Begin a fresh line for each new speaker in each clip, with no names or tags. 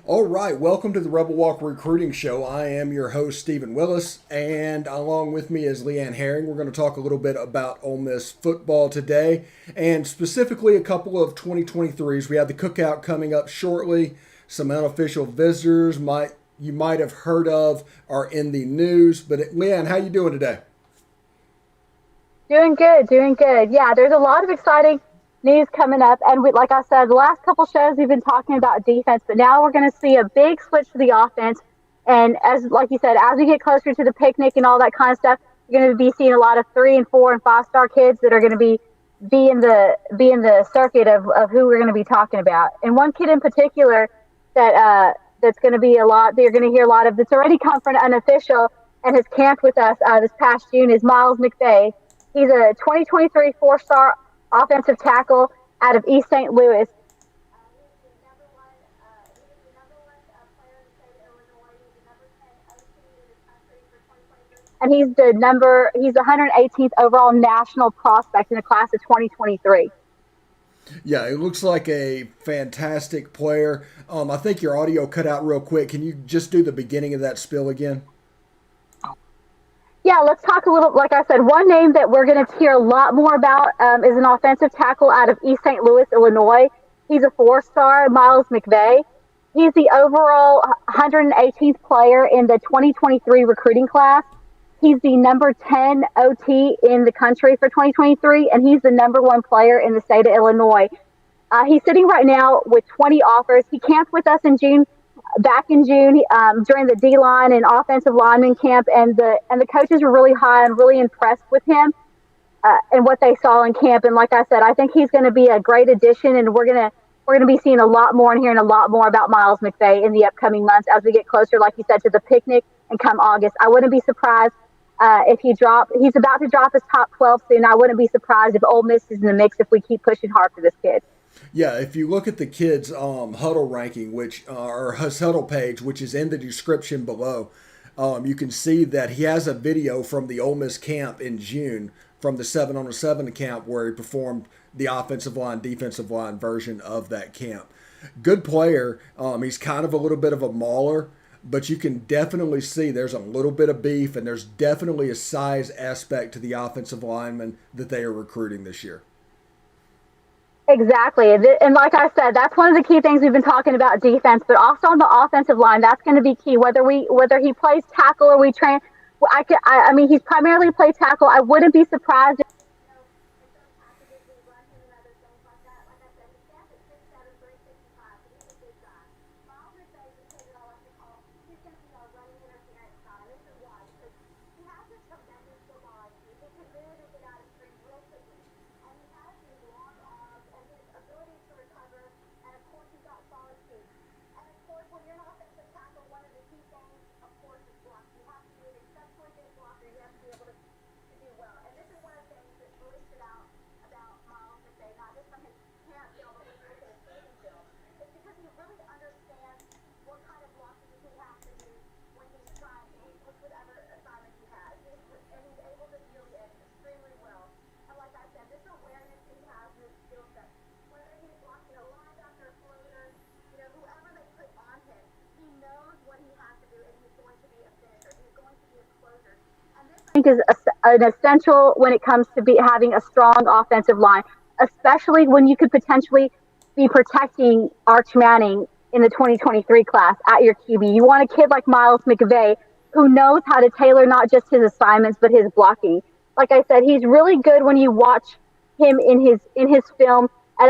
All right, welcome to the Rebel Walk Recruiting Show. I am your host, Stephen Willis, and along with me is Leanne Herring. We're going to talk a little bit about Ole Miss football today, and specifically a couple of 2023s. We have the cookout coming up shortly. Some unofficial visitors you might have heard of are in the news. But Leanne, how you doing today?
Doing good, doing good. Yeah, there's a lot of exciting news coming up. And like I said, the last couple shows we've been talking about defense, but now we're going to see a big switch to the offense. And like you said, as we get closer to the picnic and all that kind of stuff, you're going to be seeing a lot of 3 and 4 and 5 star kids that are going to be in the circuit of who we're going to be talking about. And one kid in particular that's going to be a lot, you're going to hear a lot of, that's already come from an unofficial and has camped with us this past June is Miles McVay. He's a 2023 four-star offensive tackle out of East St. Louis. And he's the 118th overall national prospect in the class of 2023.
Yeah, it looks like a fantastic player. I think your audio cut out real quick. Can you just do the beginning of that spiel again?
Yeah, let's talk a little, like I said, one name that we're going to hear a lot more about is an offensive tackle out of East St. Louis, Illinois. He's a four-star, Miles McVay. He's the overall 118th player in the 2023 recruiting class. He's the number 10 OT in the country for 2023, and he's the number one player in the state of Illinois. He's sitting right now with 20 offers. He camped with us back in June during the D-line and offensive lineman camp, and the coaches were really high and really impressed with him and what they saw in camp. And like I said, I think he's going to be a great addition, and we're gonna be seeing a lot more and hearing a lot more about Miles McVay in the upcoming months as we get closer, like you said, to the picnic and come August. I wouldn't be surprised if he's about to drop his top 12 soon. I wouldn't be surprised if Ole Miss is in the mix if we keep pushing hard for this kid.
Yeah, if you look at the kid's huddle ranking, or his huddle page, which is in the description below, you can see that he has a video from the Ole Miss camp in June, from the 7-on-7 camp, where he performed the offensive line, defensive line version of that camp. Good player. He's kind of a little bit of a mauler, but you can definitely see there's a little bit of beef, and there's definitely a size aspect to the offensive lineman that they are recruiting this year.
Exactly. And like I said, that's one of the key things we've been talking about defense, but also on the offensive line, that's going to be key. Whether he plays tackle or we train, I mean, he's primarily played tackle. I wouldn't be surprised if think is an essential when it comes to having a strong offensive line, especially when you could potentially be protecting Arch Manning in the 2023 class at your QB. You want a kid like Miles McVay who knows how to tailor not just his assignments but his blocking. Like I said, he's really good when you watch him in his film at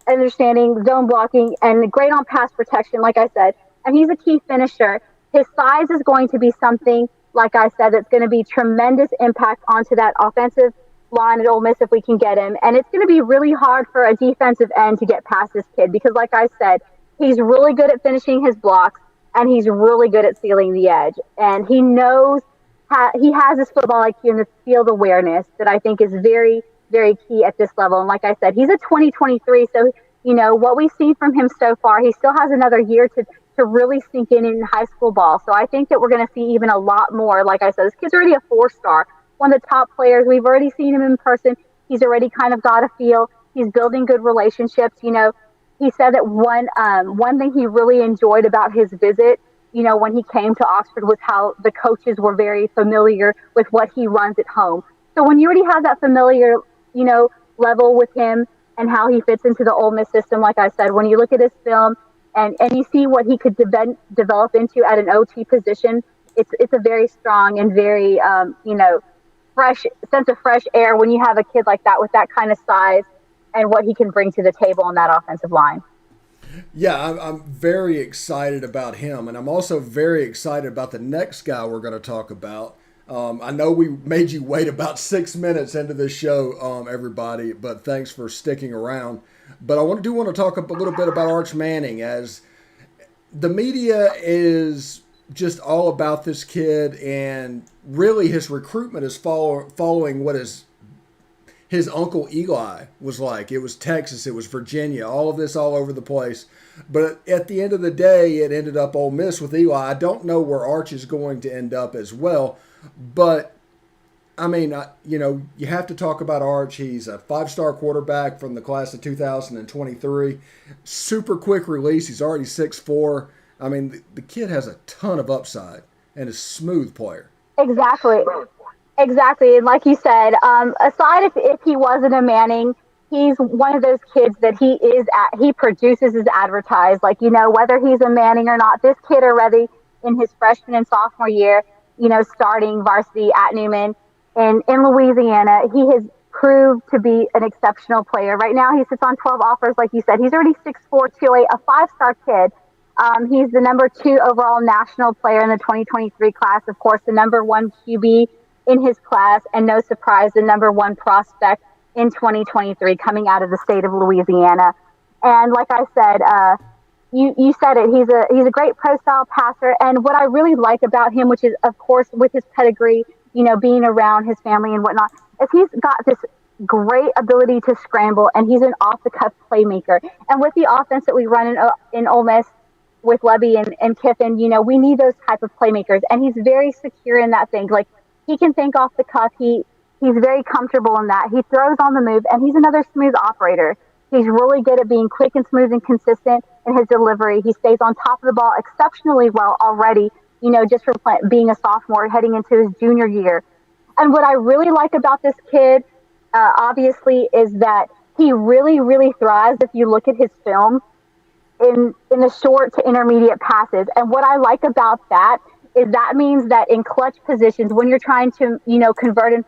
understanding zone blocking and great on pass protection, like I said. And he's a key finisher. His size is going to be something, like I said, that's going to be tremendous impact onto that offensive line at Ole Miss if we can get him. And it's going to be really hard for a defensive end to get past this kid because, like I said, he's really good at finishing his blocks and he's really good at sealing the edge. And he knows he has this football IQ and this field awareness that I think is very, very key at this level. And like I said, he's a 2023, so what we've seen from him so far, he still has another year to really sink in high school ball. So I think that we're going to see even a lot more. Like I said, this kid's already a four-star, one of the top players. We've already seen him in person. He's already kind of got a feel. He's building good relationships. he said that one thing he really enjoyed about his visit, when he came to Oxford, was how the coaches were very familiar with what he runs at home. So when you already have that familiar, you know, level with him and how he fits into the Ole Miss system, like I said, when you look at his film and you see what he could develop into at an OT position, it's a very strong and very fresh sense of fresh air when you have a kid like that with that kind of size and what he can bring to the table on that offensive line.
Yeah, I'm very excited about him, and I'm also very excited about the next guy we're going to talk about. I know we made you wait about 6 minutes into this show, everybody, but thanks for sticking around. But do want to talk a little bit about Arch Manning, as the media is just all about this kid, and really his recruitment is following what his uncle Eli was like. It was Texas, it was Virginia, all of this all over the place. But at the end of the day, it ended up Ole Miss with Eli. I don't know where Arch is going to end up as well. But, I mean, you have to talk about Arch. He's a five-star quarterback from the class of 2023. Super quick release. He's already 6'4". I mean, the kid has a ton of upside and is a smooth player.
Exactly. Exactly. And like you said, aside if he wasn't a Manning, he's one of those kids that he produces as advertised. Like, whether he's a Manning or not, this kid already in his freshman and sophomore year, starting varsity at Newman in Louisiana, he has proved to be an exceptional player. Right now, he sits on 12 offers, like you said. He's already 6'4", 208, a five-star kid. He's the number 2 overall national player in the 2023 class. Of course, the number 1 QB in his class, and no surprise, the number 1 prospect in 2023 coming out of the state of Louisiana. And like I said, you said it. He's a great pro style passer, and what I really like about him, which is of course with his pedigree, being around his family and whatnot, is he's got this great ability to scramble, and he's an off the cuff playmaker. And with the offense that we run in Ole Miss with Levy and Kiffin, we need those type of playmakers, and he's very secure in that thing. Like, he can think off the cuff. He's very comfortable in that. He throws on the move, and he's another smooth operator. He's really good at being quick and smooth and consistent in his delivery. He stays on top of the ball exceptionally well already, just for being a sophomore heading into his junior year. And what I really like about this kid, obviously, is that he really, really thrives if you look at his film in the short to intermediate passes. And what I like about that is that means that in clutch positions, when you're trying to, convert in,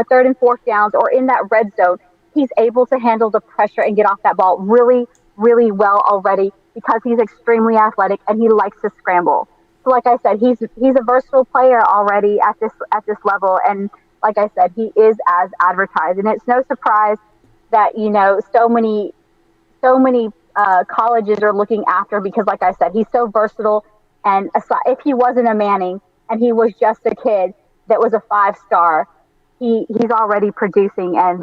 third and fourth downs or in that red zone, he's able to handle the pressure and get off that ball really, really well already, because he's extremely athletic and he likes to scramble. So like I said, he's a versatile player already at this level. And like I said, he is as advertised. And it's no surprise that, so many colleges are looking after, because like I said, he's so versatile. And if he wasn't a Manning and he was just a kid that was a 5-star, he's already producing, and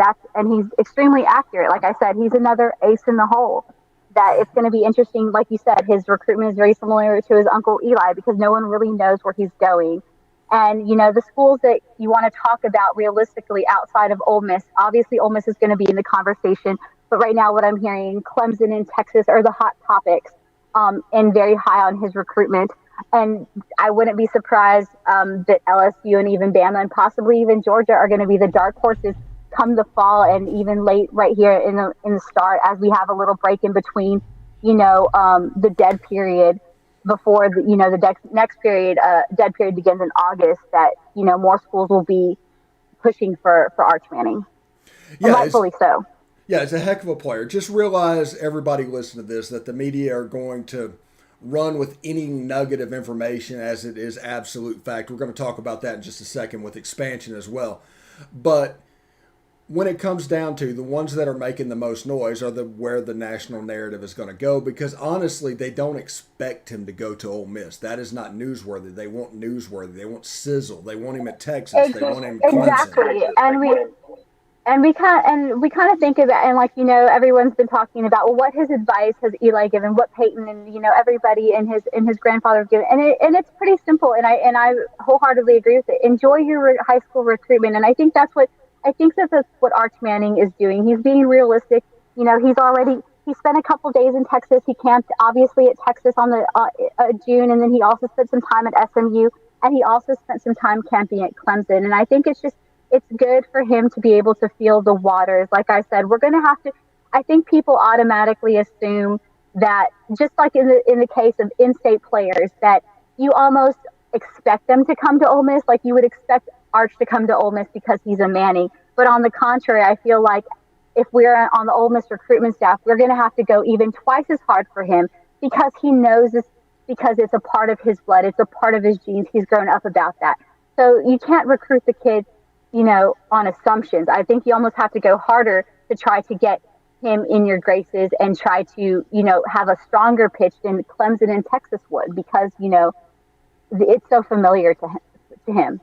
he's extremely accurate. Like I said, he's another ace in the hole. That it's going to be interesting. Like you said, his recruitment is very similar to his uncle Eli, because no one really knows where he's going. And the schools that you want to talk about realistically outside of Ole Miss, obviously Ole Miss is going to be in the conversation. But right now, what I'm hearing, Clemson and Texas are the hot topics. And very high on his recruitment. And I wouldn't be surprised that LSU and even Bama and possibly even Georgia are going to be the dark horses come the fall, and even late right here in the start, as we have a little break in between, the dead period before the next period, dead period begins in August, that, more schools will be pushing for Arch Manning. Yeah, and rightfully so.
Yeah, it's a heck of a player. Just realize, everybody listen to this, that the media are going to run with any nugget of information as it is absolute fact. We're going to talk about that in just a second with expansion as well. But when it comes down to the ones that are making the most noise are where the national narrative is going to go, because honestly, they don't expect him to go to Ole Miss. That is not newsworthy. They want newsworthy. They want sizzle. They want him at Texas. They want him at Clemson.
Exactly. And we kind of think of it, and everyone's been talking about, well, what his advice has Eli given, what Peyton and everybody and his grandfather have given, and it's pretty simple, and I wholeheartedly agree with it. Enjoy your high school recruitment, and I think that's what Arch Manning is doing. He's being realistic. He's already he spent a couple days in Texas. He camped obviously at Texas on the June, and then he also spent some time at SMU, and he also spent some time camping at Clemson. And I think it's good for him to be able to feel the waters. Like I said, we're going to have to. I think people automatically assume that, just like in the case of in-state players, that you almost expect them to come to Ole Miss, like you would expect Arch to come to Ole Miss because he's a Manning. But on the contrary, I feel like if we're on the Ole Miss recruitment staff, we're going to have to go even twice as hard for him because he knows this, because it's a part of his blood, it's a part of his genes. He's grown up about that. So you can't recruit the kid, on assumptions. I think you almost have to go harder to try to get him in your graces and try to, have a stronger pitch than Clemson and Texas would, because, it's so familiar to him.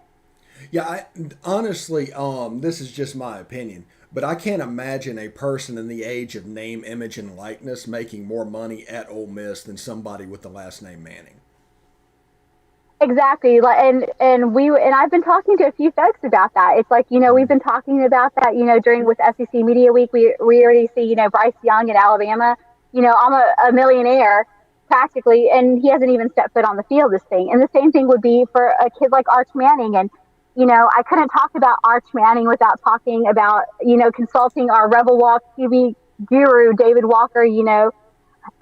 Yeah, honestly, this is just my opinion, but I can't imagine a person in the age of name, image, and likeness making more money at Ole Miss than somebody with the last name Manning.
Exactly. And I've been talking to a few folks about that. It's like, we've been talking about that, during with SEC Media Week. We already see, Bryce Young in Alabama. I'm a millionaire practically, and he hasn't even stepped foot on the field this thing. And the same thing would be for a kid like Arch Manning. And, I couldn't talk about Arch Manning without talking about, consulting our Rebel Walk QB guru, David Walker,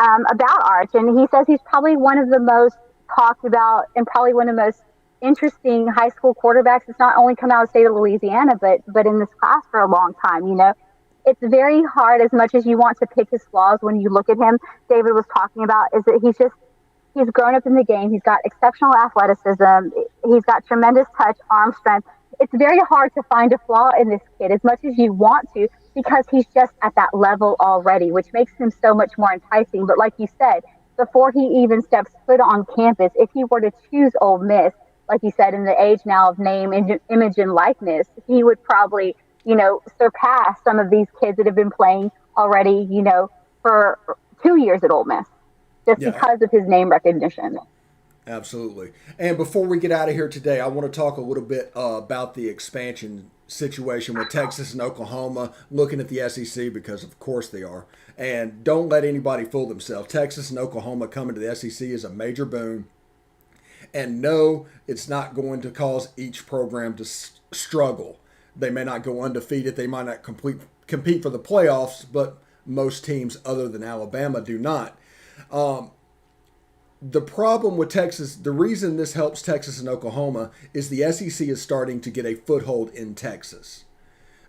about Arch. And he says he's probably one of the most talked about and probably one of the most interesting high school quarterbacks that's not only come out of the state of Louisiana, but in this class for a long time. It's very hard, as much as you want to pick his flaws when you look at him. David was talking about is that he's grown up in the game. He's got exceptional athleticism. He's got tremendous touch, arm strength. It's very hard to find a flaw in this kid, as much as you want to, because he's just at that level already, which makes him so much more enticing. But like you said, before he even steps foot on campus, if he were to choose Ole Miss, like you said, in the age now of name, image, and likeness, he would probably, surpass some of these kids that have been playing already, for 2 years at Ole Miss, just
Yeah,
because of his name recognition.
absolutely. And before we get out of here today, I want to talk a little bit about the expansion situation with Texas and Oklahoma, looking at the SEC, because of course they are. And don't let anybody fool themselves. Texas and Oklahoma coming to the SEC is a major boon. And no, it's not going to cause each program to struggle. They may not go undefeated. They might not compete for the playoffs, but most teams other than Alabama do not. The problem with Texas, the reason this helps Texas and Oklahoma, is the SEC is starting to get a foothold in Texas.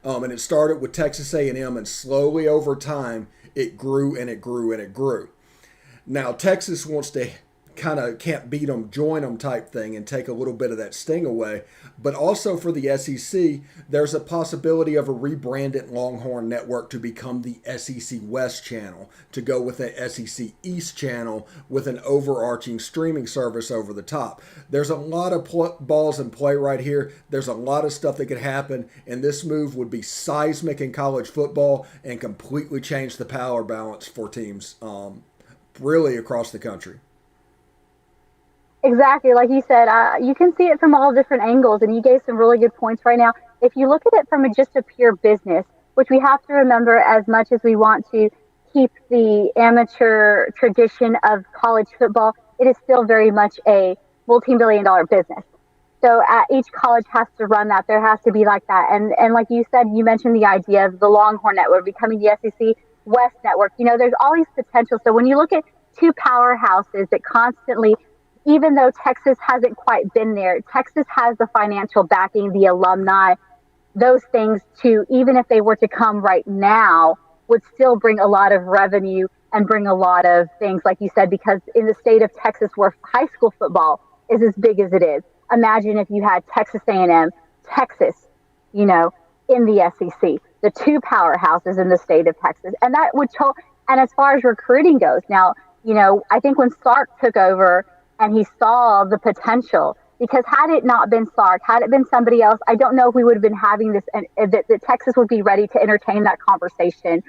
And it started with Texas A&M, and slowly over time, it grew and it grew and it grew. Now, Texas wants to kind of can't beat them, join them type thing and take a little bit of that sting away. But also for the SEC, there's a possibility of a rebranded Longhorn Network to become the SEC West channel, to go with the SEC East channel with an overarching streaming service over the top. There's a lot of balls in play right here. There's a lot of stuff that could happen, and this move would be seismic in college football and completely change the power balance for teams really across the country.
Exactly, like you said, you can see it from all different angles, and you gave some really good points right now. If you look at it from just a pure business, which we have to remember, as much as we want to keep the amateur tradition of college football, it is still very much a multi-billion-dollar business. So each college has to run that. There has to be like that. And like you said, you mentioned the idea of the Longhorn Network becoming the SEC West Network. There's all these potential. So when you look at two powerhouses that constantly, even though Texas hasn't quite been there, Texas has the financial backing, the alumni, those things too, even if they were to come right now, would still bring a lot of revenue and bring a lot of things, like you said, because in the state of Texas where high school football is as big as it is, imagine if you had Texas A&M, Texas, in the SEC, the two powerhouses in the state of Texas. And that would and as far as recruiting goes, now, I think when Sark took over, and he saw the potential, because had it not been Sark, had it been somebody else, I don't know if we would have been having this, and that Texas would be ready to entertain that conversation,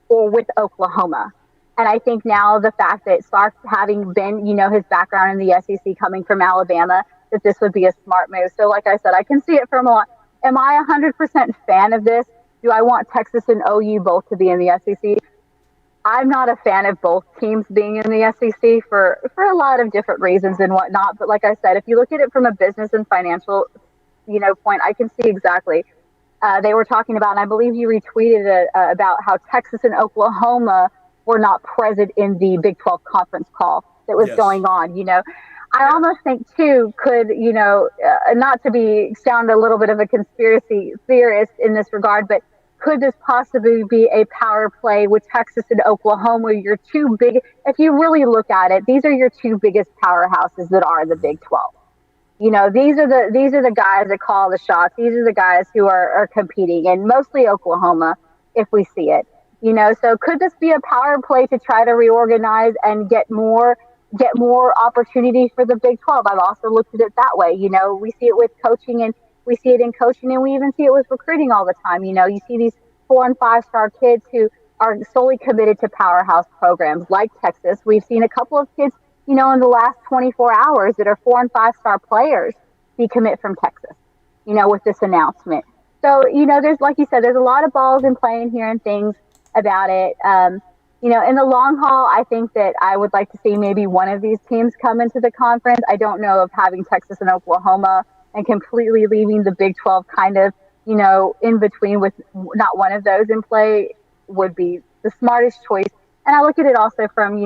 or with Oklahoma. And I think now the fact that Sark, having been, his background in the SEC coming from Alabama, that this would be a smart move. So like I said, I can see it from a lot. Am I 100% fan of this? Do I want Texas and OU both to be in the SEC? I'm not a fan of both teams being in the SEC for a lot of different reasons and whatnot. But like I said, if you look at it from a business and financial, point, I can see exactly. They were talking about, and I believe you retweeted it, about how Texas and Oklahoma were not present in the Big 12 conference call that was
Yes.
going on. I almost think too could, not to be sound a little bit of a conspiracy theorist in this regard, but could this possibly be a power play with Texas and Oklahoma? Your two big, if you really look at it, these are your two biggest powerhouses that are the Big 12. These are the guys that call the shots. These are the guys who are competing, and mostly Oklahoma, if we see it. So could this be a power play to try to reorganize and get more opportunity for the Big 12? I've also looked at it that way. We see it with coaching, and we see it in coaching, and we even see it with recruiting all the time. You see these 4 and 5 star kids who are solely committed to powerhouse programs like Texas. We've seen a couple of kids, in the last 24 hours that are 4 and 5 star players decommit from Texas, with this announcement. So, there's, like you said, there's a lot of balls in play in here and things about it. In the long haul, I think that I would like to see maybe one of these teams come into the conference. I don't know if having Texas and Oklahoma and completely leaving the Big 12 kind of, in between with not one of those in play would be the smartest choice. And I look at it also from,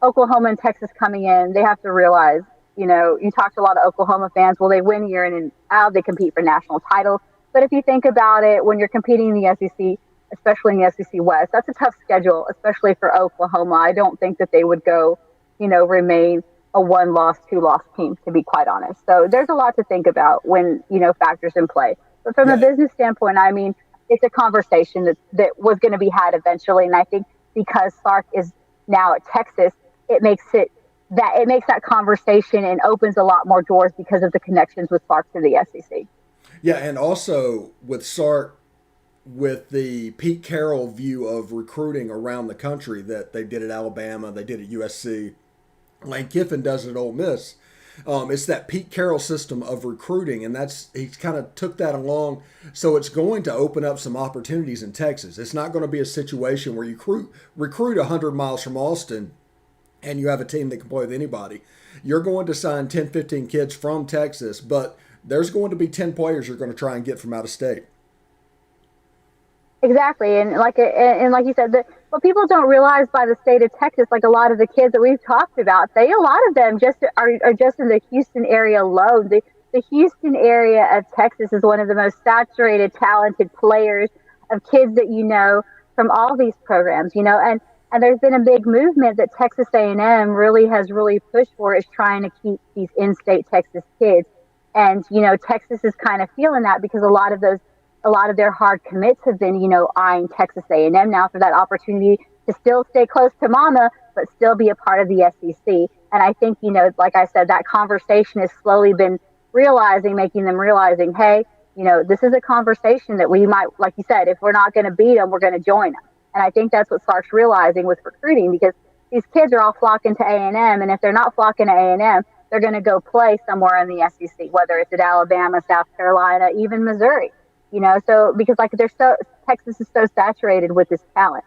Oklahoma and Texas coming in. They have to realize, you talk to a lot of Oklahoma fans. Well, they win year in and out. They compete for national titles. But if you think about it, when you're competing in the SEC, especially in the SEC West, that's a tough schedule, especially for Oklahoma. I don't think that they would go, remain a 1-loss, 2-loss team, to be quite honest. So there's a lot to think about when, factors in play. But from a
Yeah.
business standpoint, I mean, it's a conversation that was going to be had eventually. And I think because Sark is now at Texas, it makes that conversation and opens a lot more doors because of the connections with Sark to the SEC.
Yeah, and also with Sark, with the Pete Carroll view of recruiting around the country that they did at Alabama, they did at USC, Lane Kiffin does it at Ole Miss. It's that Pete Carroll system of recruiting, and he's kind of took that along. So it's going to open up some opportunities in Texas. It's not going to be a situation where you recruit 100 miles from Austin and you have a team that can play with anybody. You're going to sign 10, 15 kids from Texas, but there's going to be 10 players you're going to try and get from out of state.
Exactly, and like you said, what people don't realize by the state of Texas, like a lot of the kids that we've talked about, a lot of them just are just in the Houston area alone. The Houston area of Texas is one of the most saturated, talented players of kids that from all these programs, and there's been a big movement that Texas A&M really pushed for, is trying to keep these in-state Texas kids, and Texas is kind of feeling that because a lot of their hard commits have been, eyeing Texas A&M now for that opportunity to still stay close to mama, but still be a part of the SEC. And I think, like I said, that conversation has slowly been making them realizing, hey, this is a conversation that we might, like you said, if we're not going to beat them, we're going to join them. And I think that's what Sark's realizing with recruiting, because these kids are all flocking to A&M, and if they're not flocking to A&M, they're going to go play somewhere in the SEC, whether it's at Alabama, South Carolina, even Missouri. So because Texas is so saturated with this talent.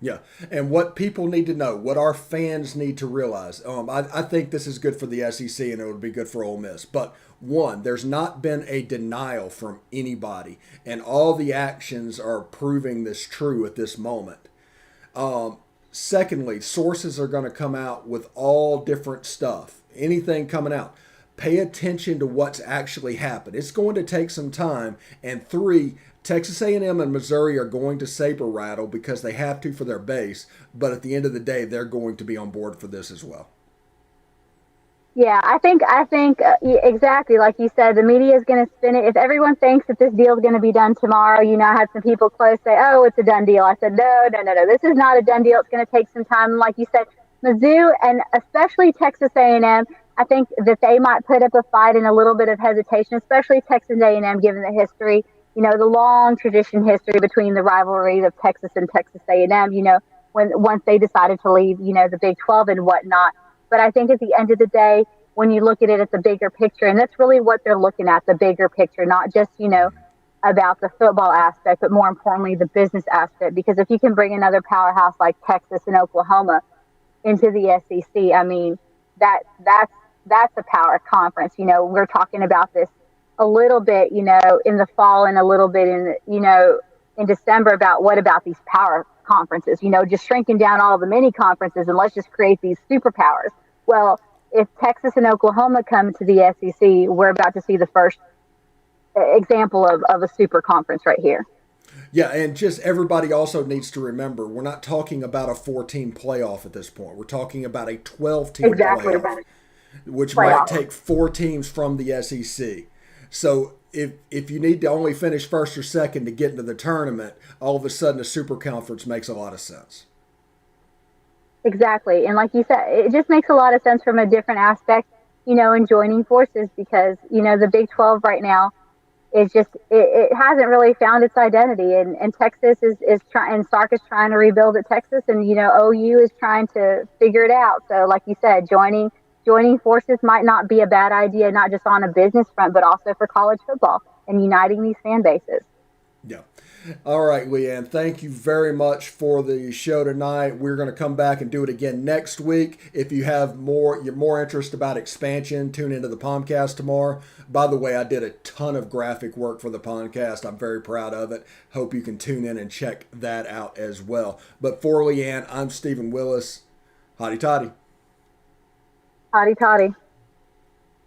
Yeah, and what people need to know, what our fans need to realize, I think this is good for the SEC and it would be good for Ole Miss. But one, there's not been a denial from anybody, and all the actions are proving this true at this moment. Secondly, sources are going to come out with all different stuff, anything coming out. Pay attention to what's actually happened. It's going to take some time. And three, Texas A&M and Missouri are going to saber rattle because they have to for their base. But at the end of the day, they're going to be on board for this as well.
Yeah, I think exactly like you said, the media is going to spin it. If everyone thinks that this deal is going to be done tomorrow, I had some people close say, "Oh, it's a done deal." I said, "No, no, no, no. This is not a done deal. It's going to take some time." And like you said, Mizzou and especially Texas A&M, I think that they might put up a fight and a little bit of hesitation, especially Texas A&M, given the history, the long tradition history between the rivalries of Texas and Texas A&M. When once they decided to leave, the Big 12 and whatnot. But I think at the end of the day, when you look at it at the bigger picture, and that's really what they're looking at, the bigger picture, not just, about the football aspect, but more importantly, the business aspect. Because if you can bring another powerhouse like Texas and Oklahoma into the SEC, I mean, that's a power conference. We're talking about this a little bit, in the fall and a little bit in December about what about these power conferences, just shrinking down all the mini conferences and let's just create these superpowers. Well, if Texas and Oklahoma come to the SEC, we're about to see the first example of a super conference right here.
Yeah, and just everybody also needs to remember we're not talking about a 14 playoff at this point. We're talking about a 12-team
Exactly.
playoff, which might
Playoffs.
take 4 teams from the SEC. So if you need to only finish first or second to get into the tournament, all of a sudden a super conference makes a lot of sense.
Exactly. And like you said, it just makes a lot of sense from a different aspect, in joining forces because, the Big 12 right now is just, it hasn't really found its identity. And Texas is trying, and Sark is trying to rebuild at Texas, and, OU is trying to figure it out. So, like you said, joining forces might not be a bad idea, not just on a business front, but also for college football and uniting these fan bases.
Yeah. All right, Leanne, thank you very much for the show tonight. We're going to come back and do it again next week. If you have you're more interested about expansion, tune into the podcast tomorrow. By the way, I did a ton of graphic work for the podcast. I'm very proud of it. Hope you can tune in and check that out as well. But for Leanne, I'm Stephen Willis. Hotty toddy.
Hotty toddy.